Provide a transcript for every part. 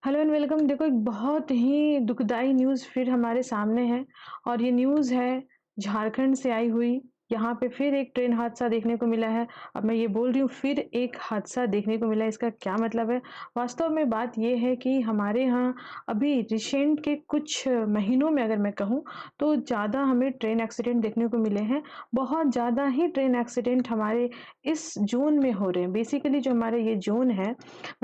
Hello and welcome. देखो, एक बहुत ही दुखदाई न्यूज़ फिर हमारे सामने है और ये न्यूज़ है झारखंड से आई हुई। यहाँ पे फिर एक ट्रेन हादसा देखने को मिला है। अब मैं ये बोल रही हूँ फिर एक हादसा देखने को मिला है, इसका क्या मतलब है? वास्तव में बात ये है कि हमारे यहाँ अभी रिसेंट के कुछ महीनों में अगर मैं कहूँ तो ज़्यादा हमें ट्रेन एक्सीडेंट देखने को मिले हैं। बहुत ज़्यादा ही ट्रेन एक्सीडेंट हमारे इस ज़ोन में हो रहे हैं। बेसिकली जो हमारा ये ज़ोन है,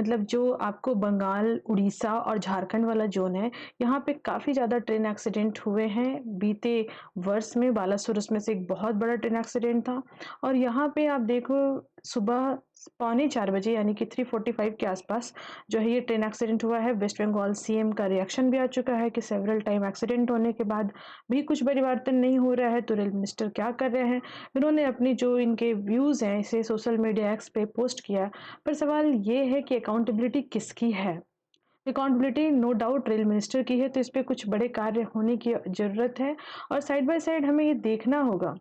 मतलब जो आपको बंगाल, उड़ीसा और झारखंड वाला ज़ोन है, यहाँ पे काफ़ी ज़्यादा ट्रेन एक्सीडेंट हुए हैं। बीते वर्ष में बालासुर उसमें से एक बहुत बड़ा ट्रेन एक्सीडेंट था और यहाँ पे आप देखो सुबह पौने 4 बजे यानी कि 3:45 के आसपास जो है ये ट्रेन एक्सीडेंट हुआ है। वेस्ट बंगाल सीएम का रिएक्शन भी आ चुका है कि सेवरल टाइम एक्सीडेंट होने के बाद भी कुछ परिवर्तन नहीं हो रहा है, तो रेल मिनिस्टर क्या कर रहे हैं? इन्होंने अपनी जो इनके व्यूज़ हैं इसे सोशल मीडिया एक्स पे पोस्ट किया। पर सवाल ये है कि अकाउंटेबिलिटी किसकी है? Accountability no doubt rail minister की है, तो इस पे कुछ बड़े कार्य होने की ज़रूरत है और साइड बाय साइड हमें ये देखना होगा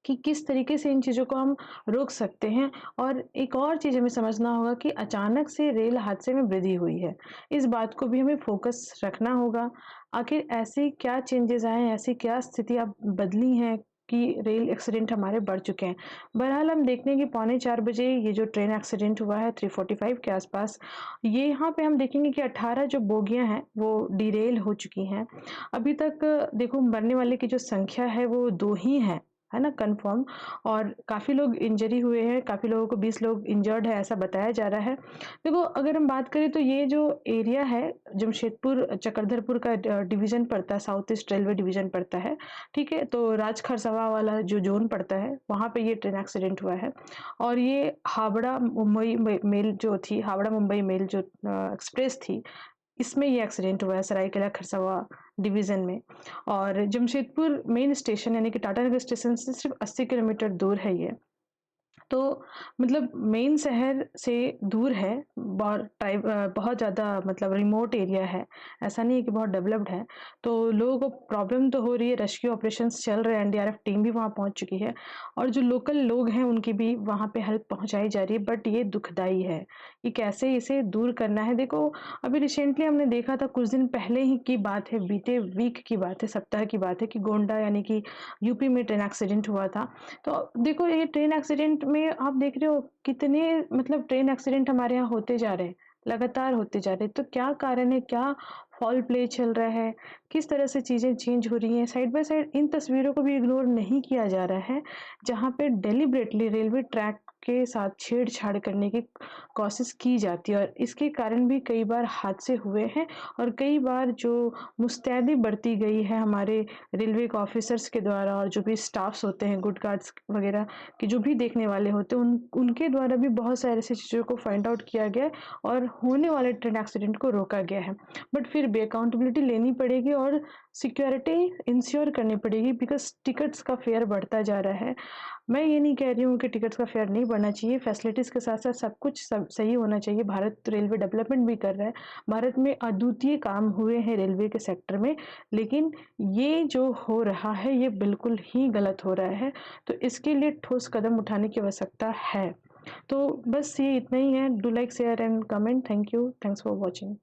कि किस तरीके से इन चीज़ों को हम रोक सकते हैं। और एक और चीज़ हमें समझना होगा कि अचानक से रेल हादसे में वृद्धि हुई है। इस बात को भी हमें फ़ोकस रखना होगा। आखिर ऐसे क्या चेंजेज़ आए हैं, ऐसी क्या स्थितियाँ बदली हैं कि रेल एक्सीडेंट हमारे बढ़ चुके हैं। बहरहाल हम देखते हैं कि पौने 4 बजे ये जो ट्रेन एक्सीडेंट हुआ है 3:45 के आसपास, ये यहाँ पे हम देखेंगे कि 18 जो बोगियाँ हैं वो डिरेल हो चुकी हैं। अभी तक देखो मरने वाले की जो संख्या है वो 2 ही हैं, है ना, कन्फर्म। और काफ़ी लोग इंजरी हुए हैं, काफ़ी लोगों को 20 लोग इंजर्ड है ऐसा बताया जा रहा है। देखो अगर हम बात करें तो ये जो एरिया है जमशेदपुर चक्रधरपुर का डिवीज़न पड़ता है, साउथ ईस्ट रेलवे डिवीज़न पड़ता है, ठीक है? तो राजखरसवा वाला जो ज़ोन पड़ता है वहाँ पे ये ट्रेन एक्सीडेंट हुआ है और ये हावड़ा मुंबई मेल जो थी, हावड़ा मुंबई मेल जो एक्सप्रेस थी, इसमें ये एक्सीडेंट हुआ है सरायकेला खरसावा डिवीज़न में। और जमशेदपुर मेन स्टेशन यानी कि टाटानगर स्टेशन से सिर्फ 80 किलोमीटर दूर है ये। तो मतलब मेन शहर से दूर है, बहुत ज़्यादा मतलब रिमोट एरिया है, ऐसा नहीं है कि बहुत डेवलप्ड है। तो लोगों को प्रॉब्लम तो हो रही है, रेस्क्यू ऑपरेशंस चल रहे हैं, एनडीआरएफ टीम भी वहाँ पहुँच चुकी है और जो लोकल लोग हैं उनकी भी वहाँ पे हेल्प पहुँचाई जा रही है। बट ये दुखदाई है कि कैसे इसे दूर करना है। देखो अभी रिसेंटली हमने देखा था, कुछ दिन पहले ही की बात है, बीते वीक की बात है, सप्ताह की बात है कि गोंडा यानी कि यूपी में ट्रेन एक्सीडेंट हुआ था। तो देखो ये ट्रेन एक्सीडेंट में आप देख रहे हो कितने मतलब ट्रेन एक्सीडेंट हमारे यहाँ होते जा रहे हैं, लगातार होते जा रहे हैं। तो क्या कारण है, क्या फॉल प्ले चल रहा है, किस तरह से चीज़ें चेंज हो रही हैं? साइड बाय साइड इन तस्वीरों को भी इग्नोर नहीं किया जा रहा है, जहाँ पे डेलिबरेटली रेलवे ट्रैक के साथ छेड़छाड़ करने की कोशिश की जाती है और इसके कारण भी कई बार हादसे हुए हैं और कई बार जो मुस्तैदी बरती गई है हमारे रेलवे के ऑफिसर्स के द्वारा और जो भी स्टाफ्स होते हैं, गुड गार्ड्स वगैरह के जो भी देखने वाले होते हैं, उनके द्वारा भी बहुत सारी ऐसी चीज़ों को फाइंड आउट किया गया है और होने वाले ट्रेन एक्सीडेंट को रोका गया है। बट फिर भी अकाउंटेबिलिटी लेनी पड़ेगी और सिक्योरिटी इंश्योर करनी पड़ेगी, बिकॉज़ टिकट्स का फेयर बढ़ता जा रहा है। मैं ये नहीं कह रही हूँ कि टिकट्स का फेयर नहीं बढ़ना चाहिए, फैसिलिटीज़ के साथ-साथ सब कुछ सब सही होना चाहिए। भारत रेलवे डेवलपमेंट भी कर रहा है। भारत में अद्वितीय काम हुए हैं रेलवे के सेक्टर में, लेकिन ये जो हो रहा है ये बिल्कुल ही गलत हो रहा है। तो इसके लिए ठोस कदम उठाने की आवश्यकता है। तो बस ये इतना ही है। Do like, share and comment. Thank you. Thanks for watching.